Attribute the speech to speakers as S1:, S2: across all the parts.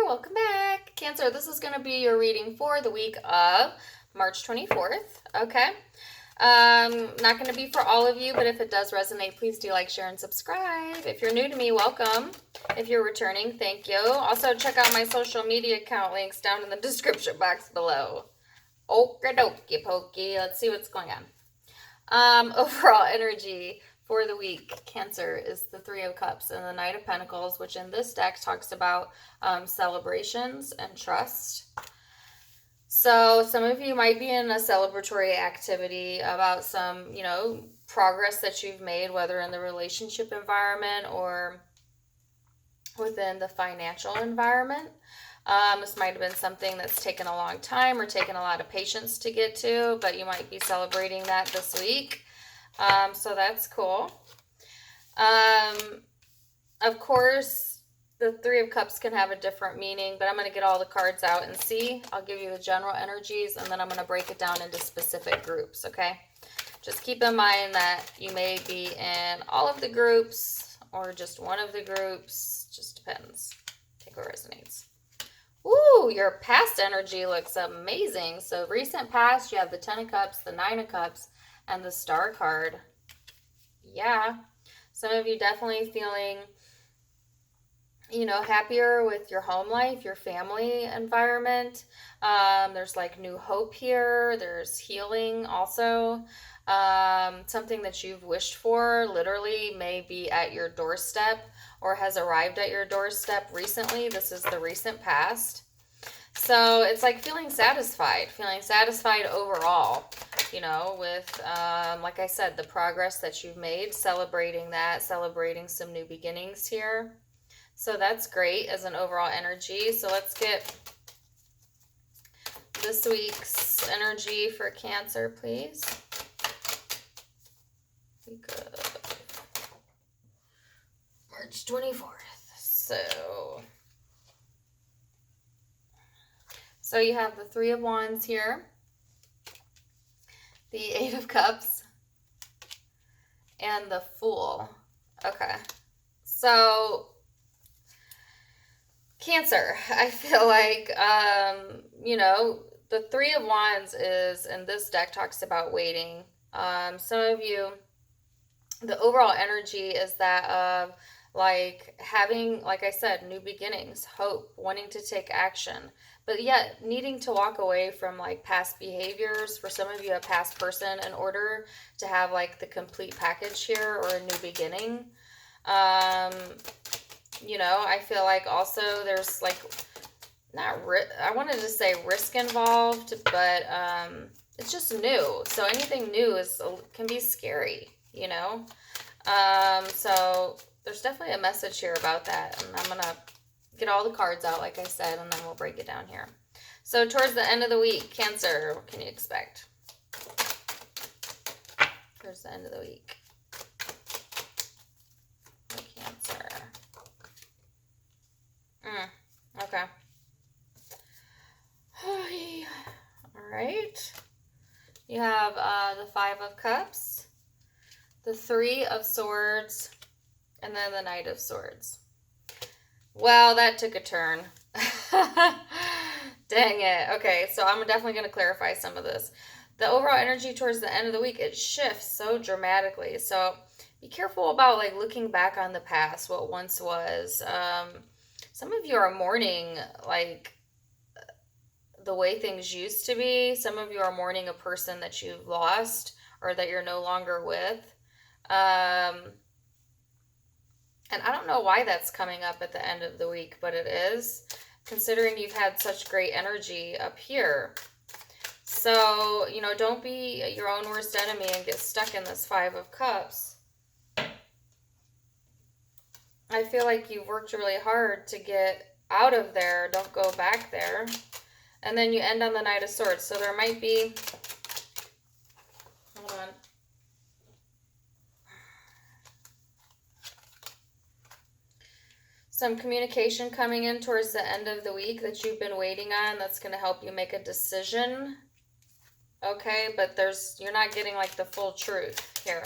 S1: welcome back. Cancer, this is going to be your reading for the week of March 24th, okay? Not going to be for all of you, but if it does resonate, please do like, share, and subscribe. If you're new to me, welcome. If you're returning, thank you. Also, check out my social media account links down in the description box below. Okie dokie pokey. Let's see what's going on. Overall energy for the week, Cancer, is the Three of Cups and the Knight of Pentacles, which in this deck talks about celebrations and trust. So some of you might be in a celebratory activity about some, progress that you've made, whether in the relationship environment or within the financial environment. This might have been something that's taken a long time or taken a lot of patience to get to, but you might be celebrating that this week. So that's cool. Of course, the Three of Cups can have a different meaning, but I'm going to get all the cards out and see. I'll give you the general energies, and then I'm going to break it down into specific groups, okay? Just keep in mind that you may be in all of the groups or just one of the groups. Just depends. Take what resonates. Ooh, your past energy looks amazing. So recent past, you have the Ten of Cups, the Nine of Cups, and the Star card. Yeah. Some of you definitely feeling, happier with your home life, your family environment. There's like new hope here. There's healing also. Something that you've wished for literally may be at your doorstep or has arrived at your doorstep recently. This is the recent past. So it's like feeling satisfied overall, with, like I said, the progress that you've made, celebrating some new beginnings here. So that's great as an overall energy. So let's get this week's energy for Cancer, please. Good. March 24th. So you have the Three of Wands here, the Eight of Cups, and the Fool. Okay. So Cancer, I feel like, the Three of Wands is, in this deck, talks about waiting. Some of you, the overall energy is that of having, like I said, new beginnings, hope, wanting to take action, but yet needing to walk away from past behaviors. For some of you, a past person, in order to have the complete package here or a new beginning. I feel like also there's I wanted to say risk involved, but it's just new. So anything new can be scary, So there's definitely a message here about that, and I'm gonna get all the cards out, like I said, and then we'll break it down here. So towards the end of the week, Cancer, what can you expect? Towards the end of the week. Cancer. Okay. All right. You have the Five of Cups, the Three of Swords, and then the Knight of Swords. Well, that took a turn. Dang it. Okay, so I'm definitely going to clarify some of this. The overall energy towards the end of the week, it shifts so dramatically. So be careful about looking back on the past, what once was. Some of you are mourning the way things used to be. Some of you are mourning a person that you've lost or that you're no longer with. And I don't know why that's coming up at the end of the week, but it is, considering you've had such great energy up here. So, don't be your own worst enemy and get stuck in this Five of Cups. I feel like you've worked really hard to get out of there. Don't go back there. And then you end on the Knight of Swords. So there might be, hold on. Some communication coming in towards the end of the week that you've been waiting on that's going to help you make a decision. Okay, but you're not getting the full truth here.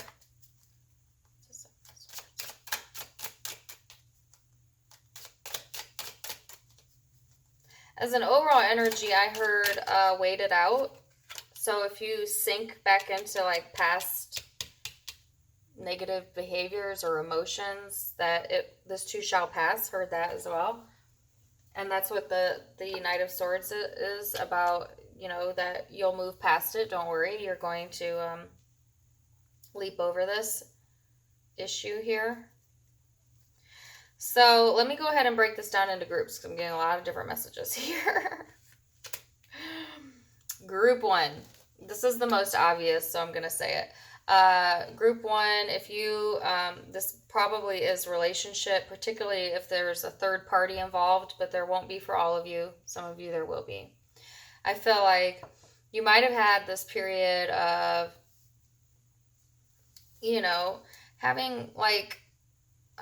S1: As an overall energy, I heard wait it out. So if you sink back into like past negative behaviors or emotions, that this too shall pass. Heard that as well. And that's what the Knight of Swords is about, that you'll move past it. Don't worry. You're going to leap over this issue here. So let me go ahead and break this down into groups because I'm getting a lot of different messages here. Group 1. This is the most obvious, so I'm going to say it. Group 1, if you, this probably is relationship, particularly if there's a third party involved, but there won't be for all of you. Some of you there will be. I feel like you might have had this period of, having like,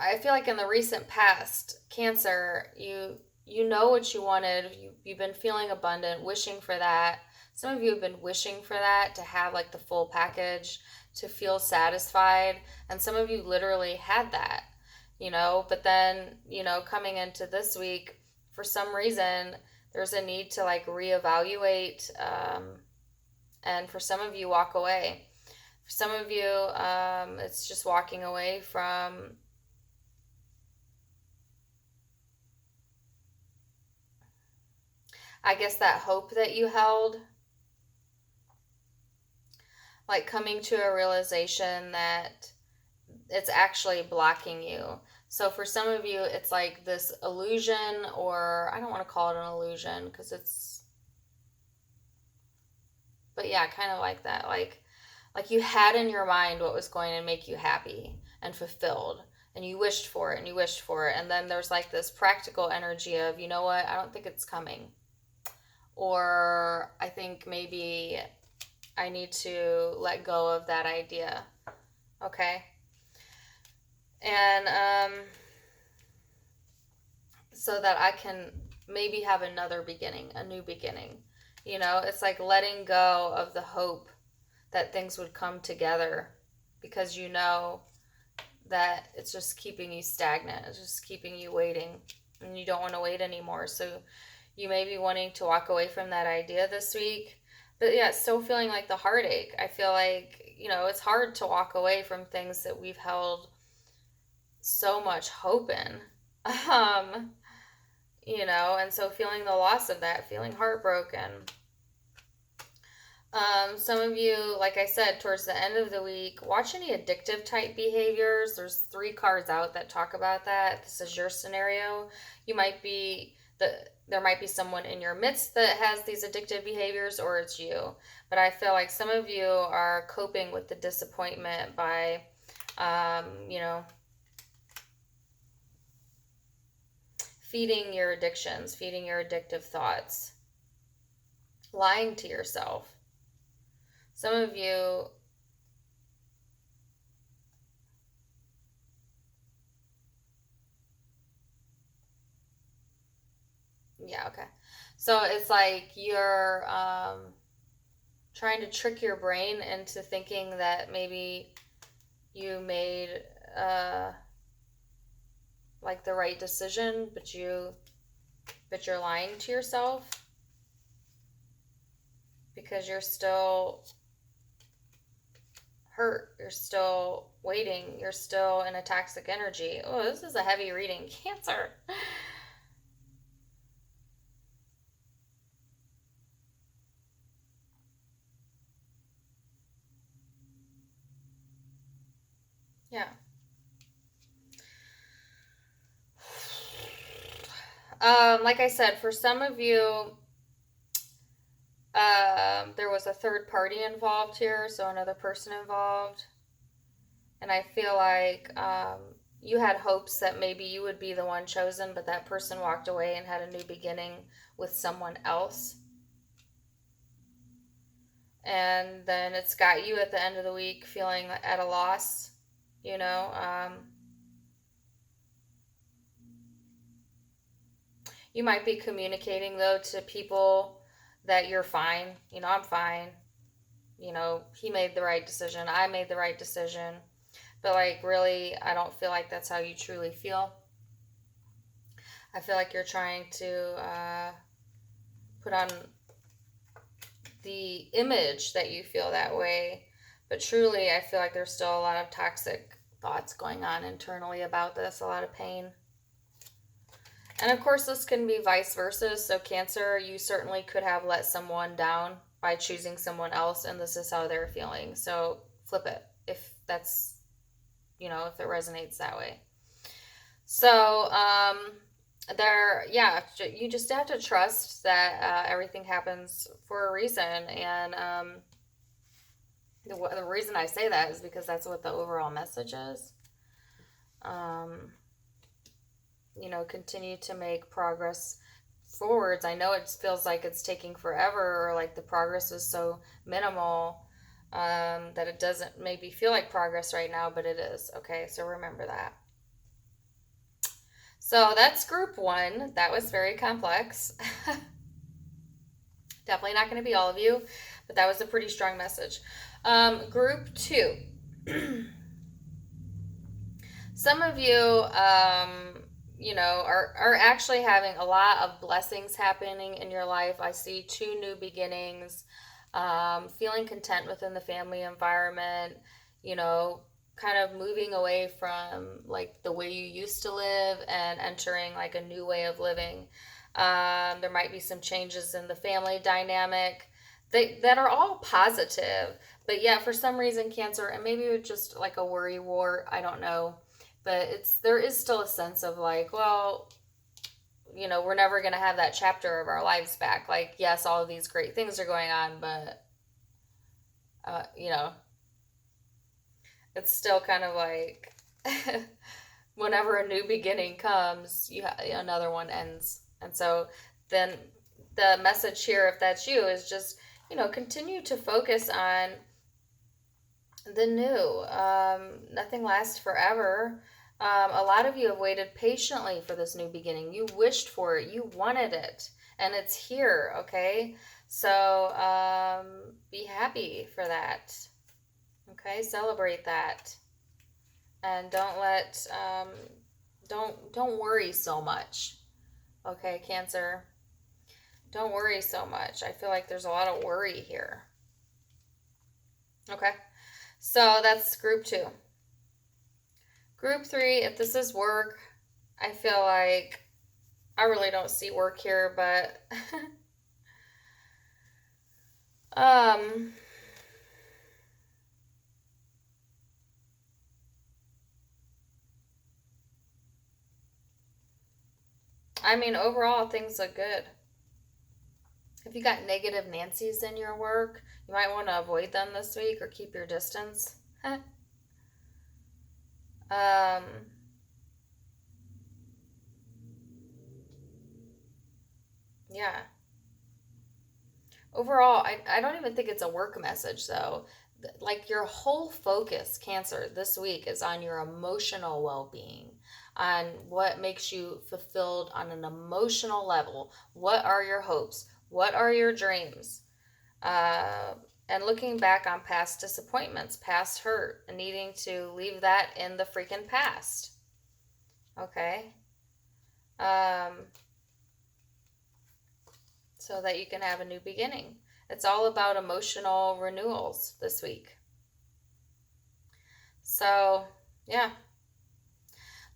S1: I feel like in the recent past, Cancer, you know what you wanted. You've been feeling abundant, wishing for that. Some of you have been wishing for that, to have like the full package, to feel satisfied. And some of you literally had that, but then, coming into this week, for some reason, there's a need to like reevaluate. And for some of you, walk away. For some of you, it's just walking away from I guess that hope that you held, like coming to a realization that it's actually blocking you. So for some of you, it's like this illusion, or I don't want to call it an illusion because but yeah, kind of like that. Like you had in your mind what was going to make you happy and fulfilled, and you wished for it and you wished for it. And then there's like this practical energy of, you know what, I don't think it's coming. Or I think maybe I need to let go of that idea. Okay? And so that I can maybe have another beginning, a new beginning. It's like letting go of the hope that things would come together, because that it's just keeping you stagnant. It's just keeping you waiting, and you don't want to wait anymore. So you may be wanting to walk away from that idea this week. But yeah, still feeling like the heartache. I feel like, it's hard to walk away from things that we've held so much hope in. And so feeling the loss of that, feeling heartbroken. Some of you, like I said, towards the end of the week, watch any addictive type behaviors. There's 3 cards out that talk about that. This is your scenario. There might be someone in your midst that has these addictive behaviors, or it's you. But I feel like some of you are coping with the disappointment by, feeding your addictions, feeding your addictive thoughts, lying to yourself. Some of you, yeah, okay. So it's like you're trying to trick your brain into thinking that maybe you made like the right decision, but you're lying to yourself because you're still hurt, you're still waiting, you're still in a toxic energy. Oh, this is a heavy reading. Cancer. Yeah. Like I said, for some of you, there was a third party involved here, so another person involved. And I feel like you had hopes that maybe you would be the one chosen, but that person walked away and had a new beginning with someone else. And then it's got you at the end of the week feeling at a loss, You might be communicating, though, to people that you're fine. I'm fine. He made the right decision. I made the right decision. But, like, really, I don't feel like that's how you truly feel. I feel like you're trying to put on the image that you feel that way. But truly, I feel like there's still a lot of toxic thoughts going on internally about this, a lot of pain. And of course, this can be vice versa. So Cancer, you certainly could have let someone down by choosing someone else, and this is how they're feeling. So flip it if that's, if it resonates that way. So, you just have to trust that everything happens for a reason. And the reason I say that is because that's what the overall message is. Continue to make progress forwards. I know it feels like it's taking forever, or like the progress is so minimal that it doesn't maybe feel like progress right now, but it is. Okay, so remember that. So that's group 1. That was very complex. Definitely not going to be all of you, but that was a pretty strong message. Group 2. Some of you, are actually having a lot of blessings happening in your life. I see 2 new beginnings, feeling content within the family environment, kind of moving away from like the way you used to live and entering like a new way of living. There might be some changes in the family dynamic that are all positive, but yeah, for some reason, Cancer, and maybe it's just like a worry war, I don't know, but there is still a sense of like, well, we're never going to have that chapter of our lives back. Like, yes, all of these great things are going on, but it's still kind of like whenever a new beginning comes, another one ends. And so then the message here, if that's you, is just, continue to focus on the new. Nothing lasts forever. A lot of you have waited patiently for this new beginning. You wished for it. You wanted it. And it's here, okay? So be happy for that. Okay, celebrate that. And don't worry so much. Okay, Cancer. Don't worry so much. I feel like there's a lot of worry here. Okay, so that's group 2. Group 3, if this is work, I feel like I really don't see work here, but overall things look good. If you got negative Nancy's in your work, you might want to avoid them this week or keep your distance. Yeah. Overall, I don't even think it's a work message though. Like your whole focus, Cancer, this week is on your emotional well-being, on what makes you fulfilled on an emotional level. What are your hopes? What are your dreams? And looking back on past disappointments, past hurt, and needing to leave that in the freaking past. Okay? So that you can have a new beginning. It's all about emotional renewals this week. So, yeah.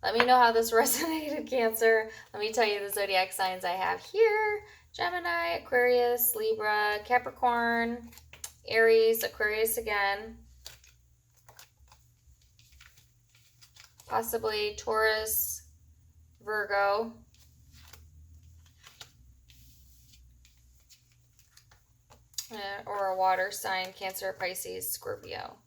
S1: Let me know how this resonated, Cancer. Let me tell you the zodiac signs I have here. Gemini, Aquarius, Libra, Capricorn, Aries, Aquarius again. Possibly Taurus, Virgo. Or a water sign, Cancer, Pisces, Scorpio.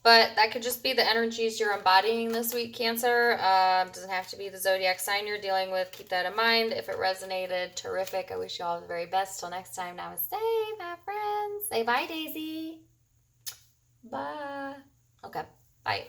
S1: But that could just be the energies you're embodying this week, Cancer. Doesn't have to be the zodiac sign you're dealing with. Keep that in mind. If it resonated, terrific. I wish you all the very best. Till next time, namaste, my friends. Say bye, Daisy. Bye. Okay, bye.